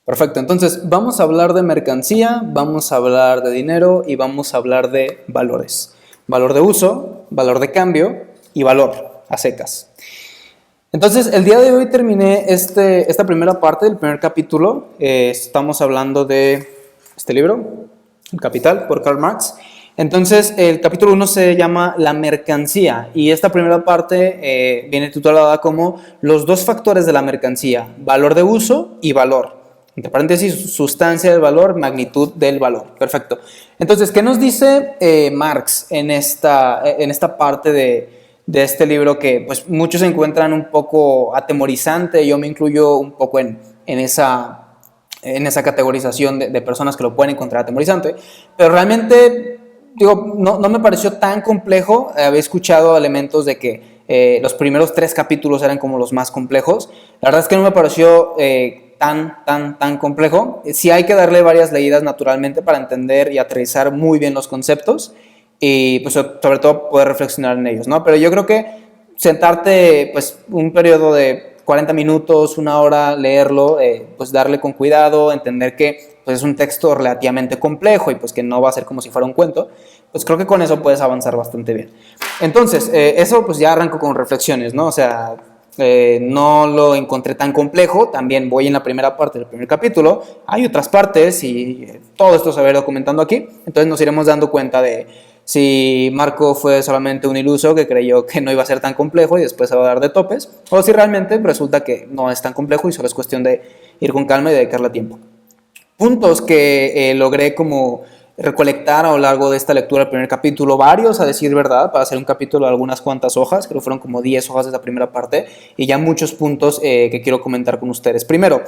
Perfecto, entonces vamos a hablar de mercancía, vamos a hablar de dinero y vamos a hablar de valores. Valor de uso, valor de cambio y valor a secas. Entonces, el día de hoy terminé esta primera parte del primer capítulo. Estamos hablando de este libro, El Capital, por Karl Marx. Entonces, el capítulo 1 se llama La mercancía y esta primera parte viene titulada como los dos factores de la mercancía, valor de uso y valor. Entre paréntesis, sustancia del valor, magnitud del valor. Perfecto. Entonces, ¿qué nos dice Marx en esta parte de este libro que pues, muchos encuentran un poco atemorizante? Yo me incluyo un poco en esa categorización de personas que lo pueden encontrar atemorizante, pero realmente digo, no me pareció tan complejo. Había escuchado elementos de que los primeros 3 capítulos eran como los más complejos. La verdad es que no me pareció tan complejo. Sí hay que darle varias leídas naturalmente para entender y aterrizar muy bien los conceptos y pues sobre todo poder reflexionar en ellos, ¿no? Pero yo creo que sentarte pues un periodo de 40 minutos, una hora, leerlo, pues darle con cuidado, entender que pues es un texto relativamente complejo y pues que no va a ser como si fuera un cuento, pues creo que con eso puedes avanzar bastante bien. Entonces, eso pues ya arranco con reflexiones, ¿no? O sea, no lo encontré tan complejo, también voy en la primera parte del primer capítulo, hay otras partes y todo esto se va a ir documentando aquí, entonces nos iremos dando cuenta de si Marco fue solamente un iluso que creyó que no iba a ser tan complejo y después se va a dar de topes, o si realmente resulta que no es tan complejo y solo es cuestión de ir con calma y dedicarle tiempo. Puntos que logré como recolectar a lo largo de esta lectura del primer capítulo, varios a decir verdad, para hacer un capítulo de algunas cuantas hojas, creo que fueron como 10 hojas de la primera parte, y ya muchos puntos que quiero comentar con ustedes. Primero,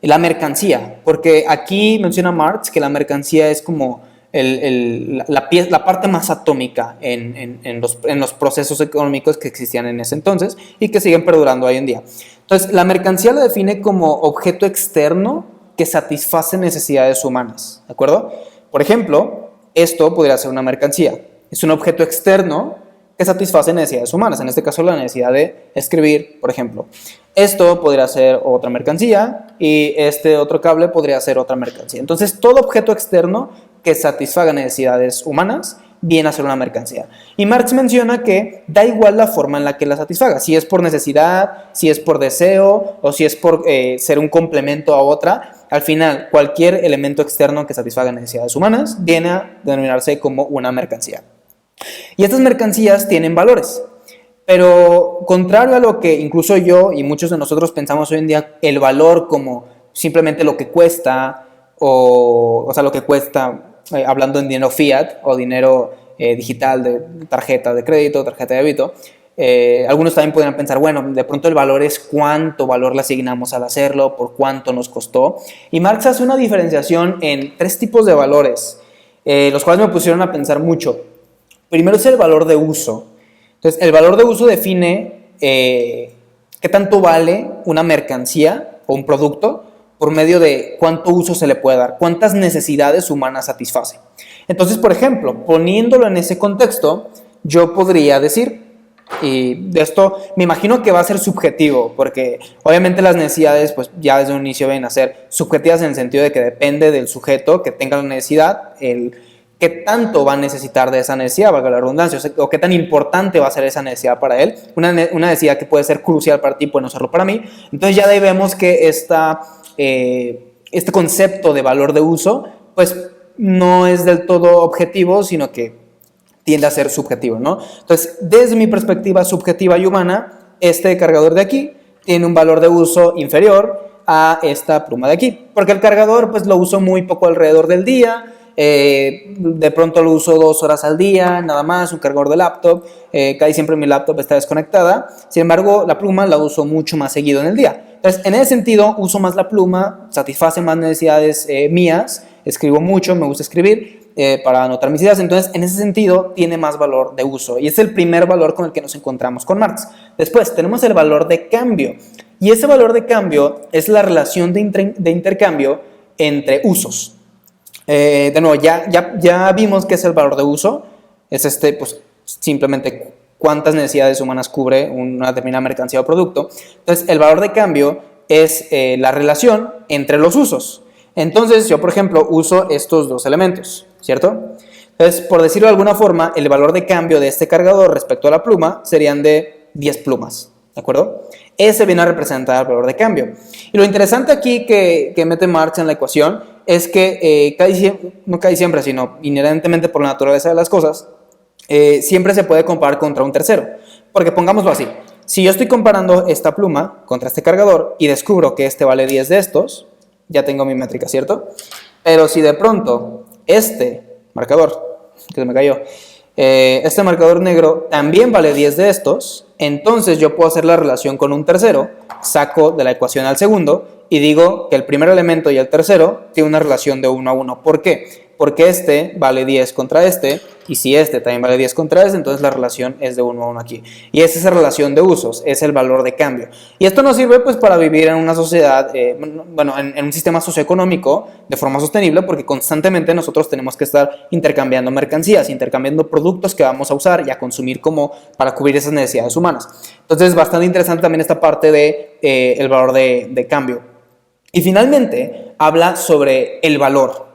la mercancía, porque aquí menciona Marx que la mercancía es como la parte más atómica en los procesos económicos que existían en ese entonces y que siguen perdurando hoy en día. Entonces, la mercancía la define como objeto externo que satisface necesidades humanas, ¿de acuerdo? Por ejemplo, esto podría ser una mercancía. Es un objeto externo que satisface necesidades humanas, en este caso la necesidad de escribir, por ejemplo. Esto podría ser otra mercancía y este otro cable podría ser otra mercancía. Entonces, todo objeto externo que satisfaga necesidades humanas viene a ser una mercancía. Y Marx menciona que da igual la forma en la que la satisfaga, si es por necesidad, si es por deseo o si es por ser un complemento a otra. Al final, cualquier elemento externo que satisfaga necesidades humanas viene a denominarse como una mercancía. Y estas mercancías tienen valores. Pero contrario a lo que incluso yo y muchos de nosotros pensamos hoy en día, el valor como simplemente lo que cuesta, o sea, lo que cuesta, hablando en dinero fiat o dinero digital de tarjeta de crédito, tarjeta de débito, algunos también podrían pensar, bueno, de pronto el valor es cuánto valor le asignamos al hacerlo, por cuánto nos costó. Y Marx hace una diferenciación en 3 tipos de valores, los cuales me pusieron a pensar mucho. Primero es el valor de uso. Entonces, el valor de uso define qué tanto vale una mercancía o un producto por medio de cuánto uso se le puede dar, cuántas necesidades humanas satisface. Entonces, por ejemplo, poniéndolo en ese contexto, yo podría decir, y de esto me imagino que va a ser subjetivo, porque obviamente las necesidades pues ya desde un inicio vienen a ser subjetivas en el sentido de que depende del sujeto que tenga la necesidad, qué tanto va a necesitar de esa necesidad, valga la redundancia, o qué tan importante va a ser esa necesidad para él. Una necesidad que puede ser crucial para ti puede no serlo para mí. Entonces ya de ahí vemos que este concepto de valor de uso pues no es del todo objetivo, sino que tiende a ser subjetivo, ¿no? Entonces, desde mi perspectiva subjetiva y humana, este cargador de aquí tiene un valor de uso inferior a esta pluma de aquí, porque el cargador pues lo uso muy poco alrededor del día, de pronto lo uso 2 horas al día, nada más, un cargador de laptop, casi siempre mi laptop está desconectada, sin embargo la pluma la uso mucho más seguido en el día. Entonces, en ese sentido, uso más la pluma, satisface más necesidades mías, escribo mucho, me gusta escribir para anotar mis ideas, entonces en ese sentido tiene más valor de uso y es el primer valor con el que nos encontramos con Marx. Después tenemos el valor de cambio y ese valor de cambio es la relación de intercambio entre usos. De nuevo, ya vimos qué es el valor de uso, es pues simplemente cuántas necesidades humanas cubre una determinada mercancía o producto. Entonces el valor de cambio es la relación entre los usos. Entonces yo, por ejemplo, uso estos dos elementos, ¿cierto? Entonces, por decirlo de alguna forma, el valor de cambio de este cargador respecto a la pluma serían de 10 plumas, ¿de acuerdo? Ese viene a representar el valor de cambio. Y lo interesante aquí que mete Marx en la ecuación es que no casi siempre, sino inherentemente por la naturaleza de las cosas, siempre se puede comparar contra un tercero. Porque pongámoslo así, si yo estoy comparando esta pluma contra este cargador y descubro que este vale 10 de estos, ya tengo mi métrica, ¿cierto? Pero si de pronto este marcador, que se me cayó, este marcador negro también vale 10 de estos, entonces yo puedo hacer la relación con un tercero, saco de la ecuación al segundo y digo que el primer elemento y el tercero tienen una relación de 1 a 1. ¿Por qué? Porque este vale 10 contra este, y si este también vale 10 contra este, entonces la relación es de 1 a 1 aquí. Y es esa relación de usos, es el valor de cambio. Y esto nos sirve pues para vivir en una sociedad, en un sistema socioeconómico de forma sostenible, porque constantemente nosotros tenemos que estar intercambiando mercancías, intercambiando productos que vamos a usar y a consumir como para cubrir esas necesidades humanas. Entonces es bastante interesante también esta parte de el valor de cambio. Y finalmente habla sobre el valor.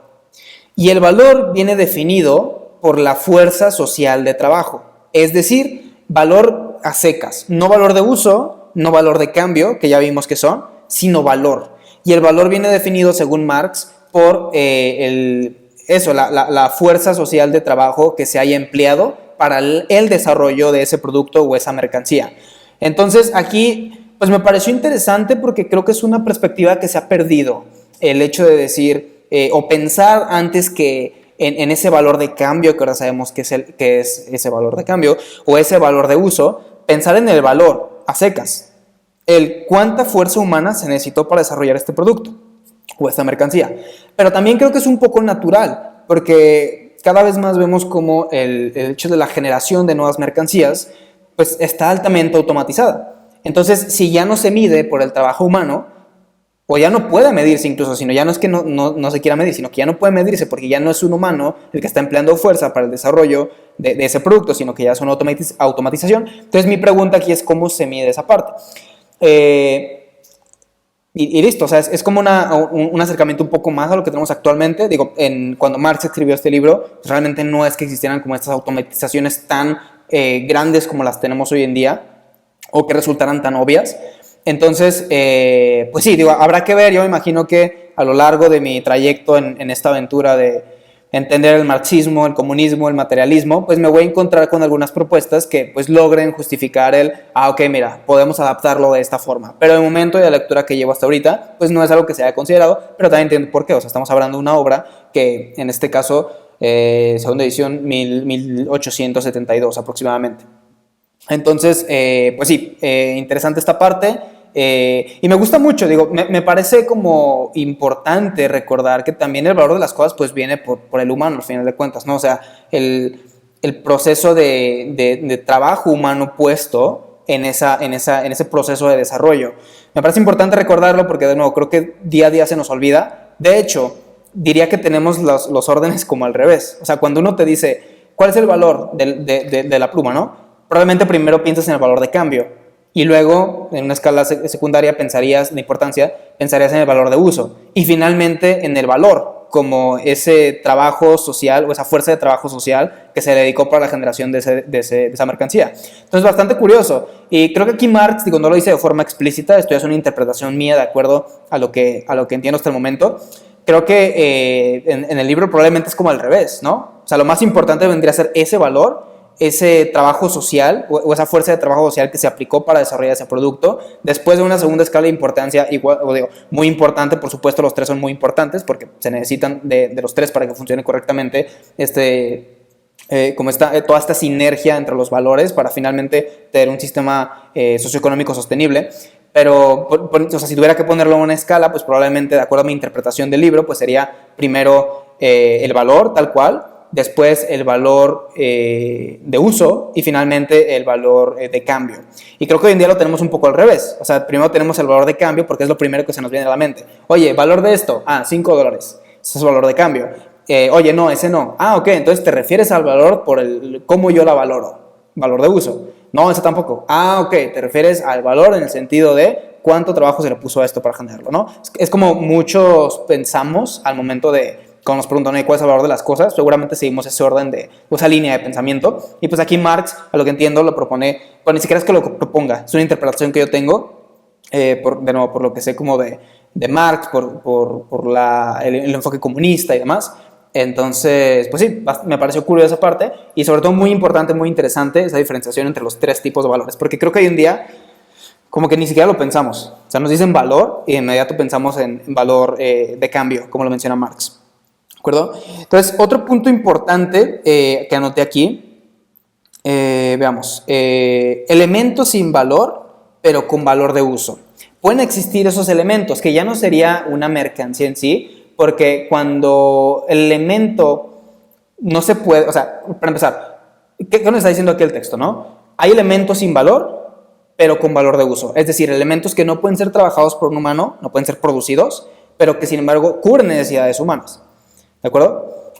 Y el valor viene definido por la fuerza social de trabajo, es decir, valor a secas, no valor de uso, no valor de cambio, que ya vimos que son, sino valor. Y el valor viene definido, según Marx, por la fuerza social de trabajo que se haya empleado para el desarrollo de ese producto o esa mercancía. Entonces aquí pues me pareció interesante porque creo que es una perspectiva que se ha perdido, el hecho de decir o pensar antes que en ese valor de cambio, que ahora sabemos que es ese valor de cambio, o ese valor de uso, pensar en el valor a secas, el cuánta fuerza humana se necesitó para desarrollar este producto o esta mercancía. Pero también creo que es un poco natural, porque cada vez más vemos como el hecho de la generación de nuevas mercancías pues está altamente automatizada. Entonces, si ya no se mide por el trabajo humano, o ya no puede medirse incluso, sino ya no es que no se quiera medir, sino que ya no puede medirse porque ya no es un humano el que está empleando fuerza para el desarrollo de ese producto, sino que ya es una automatización. Entonces mi pregunta aquí es cómo se mide esa parte. Y listo, o sea, es como un acercamiento un poco más a lo que tenemos actualmente. Digo, cuando Marx escribió este libro, realmente no es que existieran como estas automatizaciones tan grandes como las tenemos hoy en día, o que resultaran tan obvias. Entonces, pues sí, digo, habrá que ver. Yo me imagino que a lo largo de mi trayecto en esta aventura de entender el marxismo, el comunismo, el materialismo, pues me voy a encontrar con algunas propuestas que pues logren justificar ok, mira, podemos adaptarlo de esta forma. Pero de momento de la lectura que llevo hasta ahorita, pues no es algo que se haya considerado, pero también entiendo por qué. O sea, estamos hablando de una obra que en este caso, segunda edición, 1872 aproximadamente. Entonces, pues sí, interesante esta parte. Y me gusta mucho, digo, me parece como importante recordar que también el valor de las cosas pues viene por el humano al final de cuentas, ¿no? O sea, el proceso de trabajo humano puesto en ese proceso de desarrollo. Me parece importante recordarlo porque, de nuevo, creo que día a día se nos olvida. De hecho, diría que tenemos los órdenes como al revés. O sea, cuando uno te dice, ¿cuál es el valor de la pluma, no? Probablemente primero piensas en el valor de cambio. Y luego, en una escala secundaria, de importancia, pensarías en el valor de uso. Y finalmente en el valor, como ese trabajo social o esa fuerza de trabajo social que se dedicó para la generación de esa mercancía. Entonces, bastante curioso. Y creo que aquí Marx, digo, no lo dice de forma explícita, esto es una interpretación mía de acuerdo a lo que entiendo hasta el momento. Creo que en el libro probablemente es como al revés, ¿no? O sea, lo más importante vendría a ser ese valor, ese trabajo social o esa fuerza de trabajo social que se aplicó para desarrollar ese producto, después de una segunda escala de importancia igual, muy importante. Por supuesto, los tres son muy importantes porque se necesitan de los tres para que funcione correctamente toda esta sinergia entre los valores para finalmente tener un sistema socioeconómico sostenible. Pero, o sea, si tuviera que ponerlo en una escala, pues probablemente, de acuerdo a mi interpretación del libro, pues sería primero el valor tal cual, después el valor de uso y finalmente el valor de cambio. Y creo que hoy en día lo tenemos un poco al revés. O sea, primero tenemos el valor de cambio porque es lo primero que se nos viene a la mente. Oye, valor de esto, $5. Ese es el valor de cambio. Oye, no, ese no. Ok, entonces te refieres al valor por cómo yo la valoro. Valor de uso. No, ese tampoco. Ok, te refieres al valor en el sentido de cuánto trabajo se le puso a esto para generarlo, ¿no? Es como muchos pensamos al momento de, cuando nos preguntan cuál es el valor de las cosas, seguramente seguimos ese orden de, esa línea de pensamiento. Y pues aquí Marx, a lo que entiendo, lo propone, bueno, ni siquiera es que lo proponga, es una interpretación que yo tengo, de nuevo, por lo que sé como de Marx, por el enfoque comunista y demás. Entonces, pues sí, me pareció curiosa esa parte y sobre todo muy importante, muy interesante esa diferenciación entre los tres tipos de valores, porque creo que hoy en día como que ni siquiera lo pensamos. O sea, nos dicen valor y de inmediato pensamos en valor de cambio, como lo menciona Marx. ¿De acuerdo? Entonces, otro punto importante que anoté aquí, veamos, elementos sin valor, pero con valor de uso. Pueden existir esos elementos, que ya no sería una mercancía en sí, porque cuando el elemento no se puede, o sea, para empezar, ¿qué nos está diciendo aquí el texto, no? Hay elementos sin valor, pero con valor de uso. Es decir, elementos que no pueden ser trabajados por un humano, no pueden ser producidos, pero que sin embargo cubren necesidades humanas. ¿De acuerdo?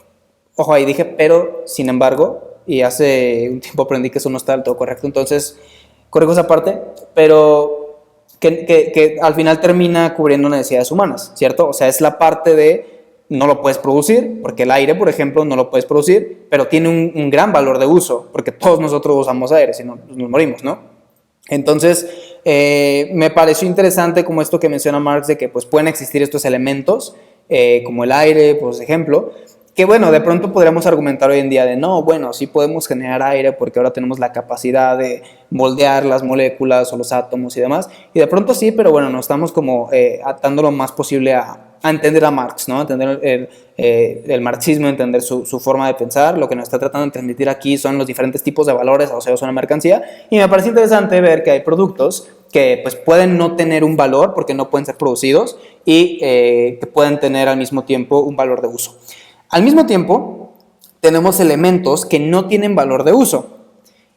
Ojo, ahí dije, pero sin embargo, y hace un tiempo aprendí que eso no está del todo correcto, entonces corrijo esa parte, pero que al final termina cubriendo necesidades humanas, ¿cierto? O sea, es la parte de no lo puedes producir, porque el aire, por ejemplo, no lo puedes producir, pero tiene un gran valor de uso, porque todos nosotros usamos aire, si no, nos morimos, ¿no? Entonces, me pareció interesante como esto que menciona Marx, de que pues, pueden existir estos elementos, como el aire, por ejemplo, que bueno, de pronto podríamos argumentar hoy en día de no, bueno, sí podemos generar aire porque ahora tenemos la capacidad de moldear las moléculas o los átomos y demás, y de pronto sí, pero bueno, nos estamos como atando lo más posible a entender a Marx, ¿no? Entender el marxismo, entender su forma de pensar. Lo que nos está tratando de transmitir aquí son los diferentes tipos de valores asociados a una mercancía, y me parece interesante ver que hay productos que pues, pueden no tener un valor porque no pueden ser producidos y que pueden tener al mismo tiempo un valor de uso. Al mismo tiempo, tenemos elementos que no tienen valor de uso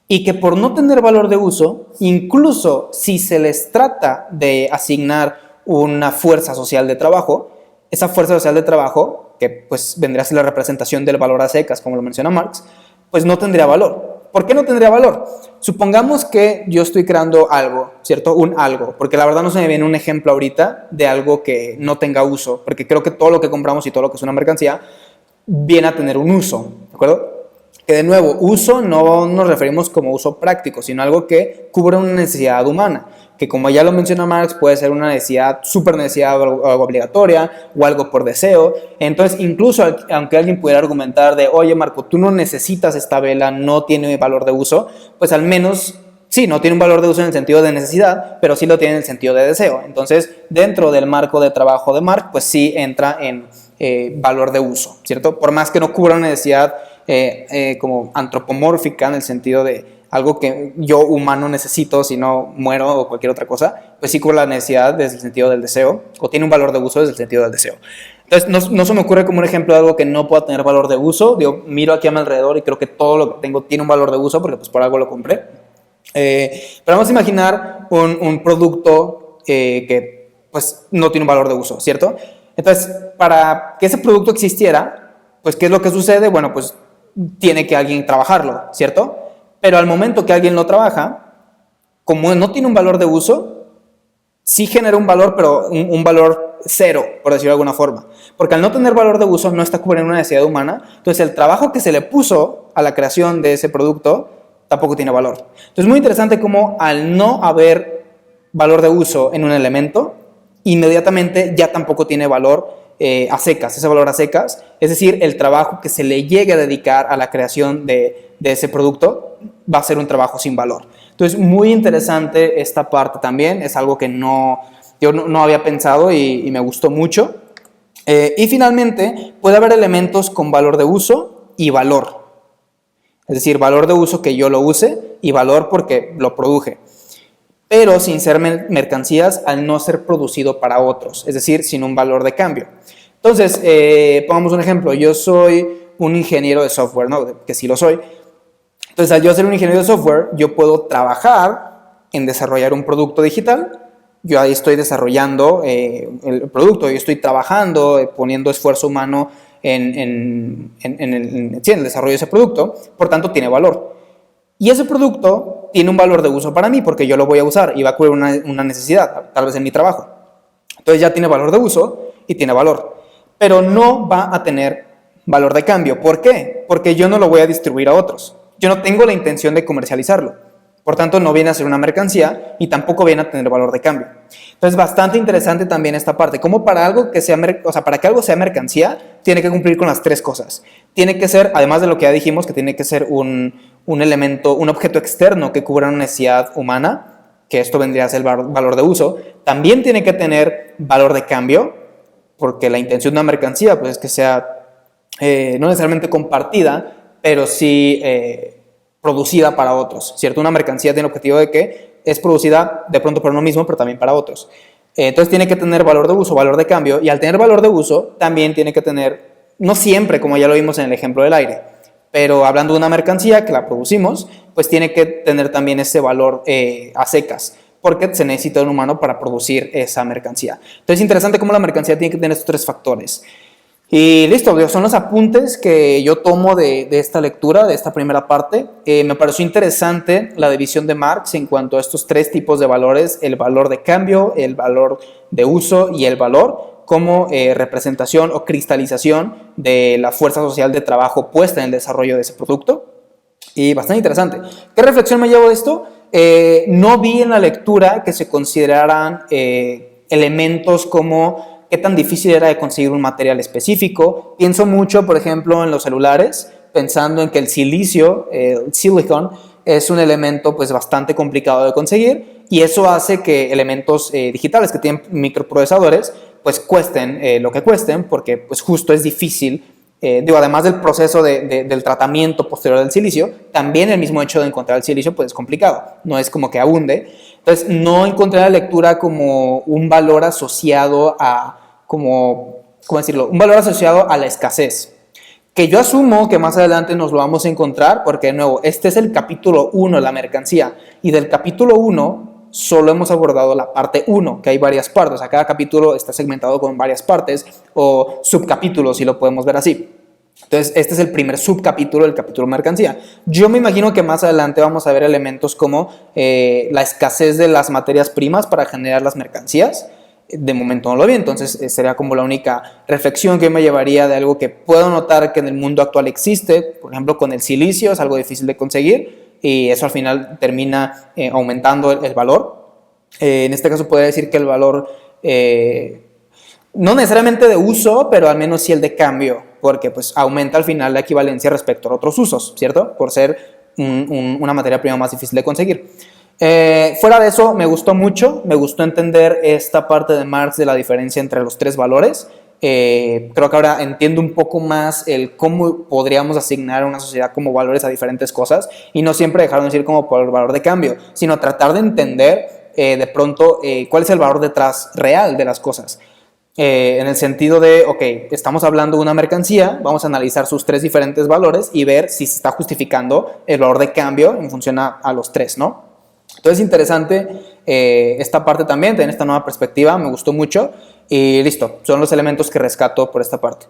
y que por no tener valor de uso, incluso si se les trata de asignar una fuerza social de trabajo, esa fuerza social de trabajo, que pues vendría a ser la representación del valor a secas, como lo menciona Marx, pues no tendría valor. ¿Por qué no tendría valor? Supongamos que yo estoy creando algo, ¿cierto? Un algo, porque la verdad no se me viene un ejemplo ahorita de algo que no tenga uso, porque creo que todo lo que compramos y todo lo que es una mercancía viene a tener un uso, ¿de acuerdo? Que de nuevo, uso no nos referimos como uso práctico, sino algo que cubre una necesidad humana, que como ya lo menciona Marx, puede ser una necesidad, súper necesidad o algo obligatoria, o algo por deseo. Entonces, incluso aunque alguien pudiera argumentar de, oye Marco, tú no necesitas esta vela, no tiene valor de uso, pues al menos, sí, no tiene un valor de uso en el sentido de necesidad, pero sí lo tiene en el sentido de deseo. Entonces, dentro del marco de trabajo de Marx, pues sí entra en valor de uso, ¿cierto? Por más que no cubra una necesidad como antropomórfica en el sentido de algo que yo humano necesito si no muero o cualquier otra cosa, pues sí cubre la necesidad desde el sentido del deseo, o tiene un valor de uso desde el sentido del deseo. Entonces no se me ocurre como un ejemplo de algo que no pueda tener valor de uso. Yo miro aquí a mi alrededor y creo que todo lo que tengo tiene un valor de uso porque pues por algo lo compré. Pero vamos a imaginar un producto que pues no tiene un valor de uso, ¿cierto? Entonces, para que ese producto existiera, pues ¿qué es lo que sucede? Bueno, pues tiene que alguien trabajarlo, ¿cierto? Pero al momento que alguien lo trabaja, como no tiene un valor de uso, sí genera un valor, pero un valor cero, por decirlo de alguna forma. Porque al no tener valor de uso, no está cubriendo una necesidad humana, entonces el trabajo que se le puso a la creación de ese producto tampoco tiene valor. Entonces es muy interesante cómo al no haber valor de uso en un elemento, inmediatamente ya tampoco tiene valor a secas, ese valor a secas, es decir, el trabajo que se le llegue a dedicar a la creación de ese producto va a ser un trabajo sin valor. Entonces, muy interesante esta parte también, es algo que yo no había pensado y me gustó mucho. Y finalmente, puede haber elementos con valor de uso y valor. Es decir, valor de uso que yo lo use y valor porque lo produje, pero sin ser mercancías al no ser producido para otros, es decir, sin un valor de cambio. Entonces, pongamos un ejemplo, yo soy un ingeniero de software, ¿no? Que sí lo soy. Entonces, al yo ser un ingeniero de software, yo puedo trabajar en desarrollar un producto digital. Yo ahí estoy desarrollando el producto, yo estoy trabajando, poniendo esfuerzo humano en el desarrollo de ese producto, por tanto tiene valor. Y ese producto tiene un valor de uso para mí porque yo lo voy a usar y va a cubrir una necesidad, tal vez en mi trabajo. Entonces ya tiene valor de uso y tiene valor, pero no va a tener valor de cambio. ¿Por qué? Porque yo no lo voy a distribuir a otros. Yo no tengo la intención de comercializarlo. Por tanto, no viene a ser una mercancía y tampoco viene a tener valor de cambio. Entonces, bastante interesante también esta parte. Como para algo que sea, para que algo sea mercancía, tiene que cumplir con las tres cosas. Tiene que ser, además de lo que ya dijimos, que tiene que ser un elemento, un objeto externo que cubra una necesidad humana, que esto vendría a ser el valor de uso. También tiene que tener valor de cambio, porque la intención de una mercancía pues, es que sea no necesariamente compartida, pero sí producida para otros, ¿cierto? Una mercancía tiene el objetivo de que es producida de pronto para uno mismo, pero también para otros. Entonces tiene que tener valor de uso, valor de cambio, y al tener valor de uso también tiene que tener, no siempre, como ya lo vimos en el ejemplo del aire, pero hablando de una mercancía que la producimos, pues tiene que tener también ese valor a secas, porque se necesita un humano para producir esa mercancía. Entonces es interesante cómo la mercancía tiene que tener estos tres factores. Y listo, son los apuntes que yo tomo de esta lectura, de esta primera parte. Me pareció interesante la división de Marx en cuanto a estos tres tipos de valores, el valor de cambio, el valor de uso y el valor como representación o cristalización de la fuerza social de trabajo puesta en el desarrollo de ese producto. Y bastante interesante. ¿Qué reflexión me llevo de esto? No vi en la lectura que se consideraran elementos como qué tan difícil era de conseguir un material específico. Pienso mucho, por ejemplo, en los celulares, pensando en que el silicio, el silicon, es un elemento pues, bastante complicado de conseguir y eso hace que elementos digitales que tienen microprocesadores pues cuesten lo que cuesten porque pues, justo es difícil. Además del proceso del tratamiento posterior del silicio, también el mismo hecho de encontrar el silicio pues, es complicado, no es como que abunde. Entonces, no encontré la lectura como un valor asociado a, ¿cómo decirlo? Un valor asociado a la escasez. Que yo asumo que más adelante nos lo vamos a encontrar, porque de nuevo, este es el capítulo 1, la mercancía, y del capítulo 1 solo hemos abordado la parte 1, que hay varias partes, o sea, cada capítulo está segmentado con varias partes, o subcapítulos, si lo podemos ver así. Entonces, este es el primer subcapítulo del capítulo mercancía. Yo me imagino que más adelante vamos a ver elementos como la escasez de las materias primas para generar las mercancías. De momento no lo vi, entonces sería como la única reflexión que me llevaría de algo que puedo notar que en el mundo actual existe, por ejemplo con el silicio, es algo difícil de conseguir y eso al final termina aumentando el valor. En este caso podría decir que el valor no necesariamente de uso, pero al menos sí el de cambio, porque pues aumenta al final la equivalencia respecto a otros usos, ¿cierto? Por ser una materia prima más difícil de conseguir. Fuera de eso, me gustó mucho, me gustó entender esta parte de Marx de la diferencia entre los tres valores. Creo que ahora entiendo un poco más el cómo podríamos asignar a una sociedad como valores a diferentes cosas y no siempre dejar de decir como por el valor de cambio, sino tratar de entender de pronto cuál es el valor detrás real de las cosas. En el sentido de, ok, estamos hablando de una mercancía, vamos a analizar sus tres diferentes valores y ver si se está justificando el valor de cambio en función a los tres, ¿no? Entonces, interesante esta parte también, tener esta nueva perspectiva, me gustó mucho y listo, son los elementos que rescato por esta parte.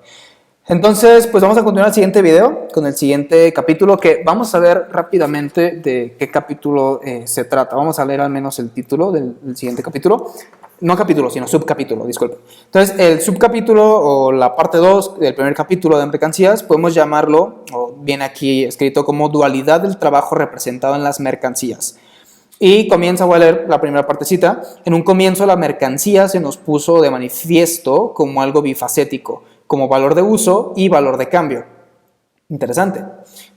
Entonces, pues vamos a continuar el siguiente video con el siguiente capítulo que vamos a ver rápidamente de qué capítulo se trata. Vamos a leer al menos el título del siguiente capítulo. No capítulo, sino subcapítulo, disculpe. Entonces, el subcapítulo o la parte 2 del primer capítulo de mercancías, podemos llamarlo, o viene aquí escrito como dualidad del trabajo representado en las mercancías. Y comienza, voy a leer la primera partecita. En un comienzo la mercancía se nos puso de manifiesto como algo bifacético, como valor de uso y valor de cambio. Interesante.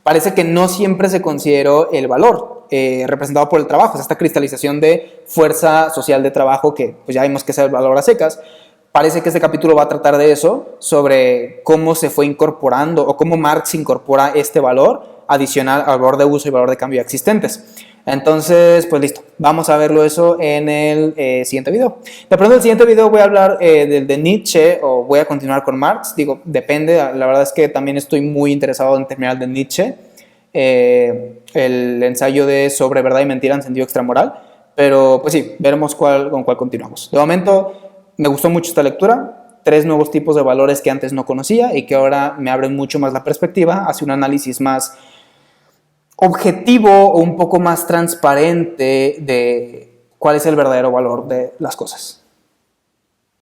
Parece que no siempre se consideró el valor representado por el trabajo, o sea, esta cristalización de fuerza social de trabajo que pues ya vimos que es el valor a secas. Parece que este capítulo va a tratar de eso, sobre cómo se fue incorporando o cómo Marx incorpora este valor adicional al valor de uso y valor de cambio existentes. Entonces, pues listo, vamos a verlo eso en el siguiente video. De pronto en el siguiente video voy a hablar del de Nietzsche o voy a continuar con Marx, digo, depende, la verdad es que también estoy muy interesado en terminar el de Nietzsche, el ensayo de sobre verdad y mentira en sentido extramoral, pero pues sí, veremos con cuál continuamos. De momento, me gustó mucho esta lectura, 3 nuevos tipos de valores que antes no conocía y que ahora me abren mucho más la perspectiva hacia un análisis más objetivo o un poco más transparente de cuál es el verdadero valor de las cosas.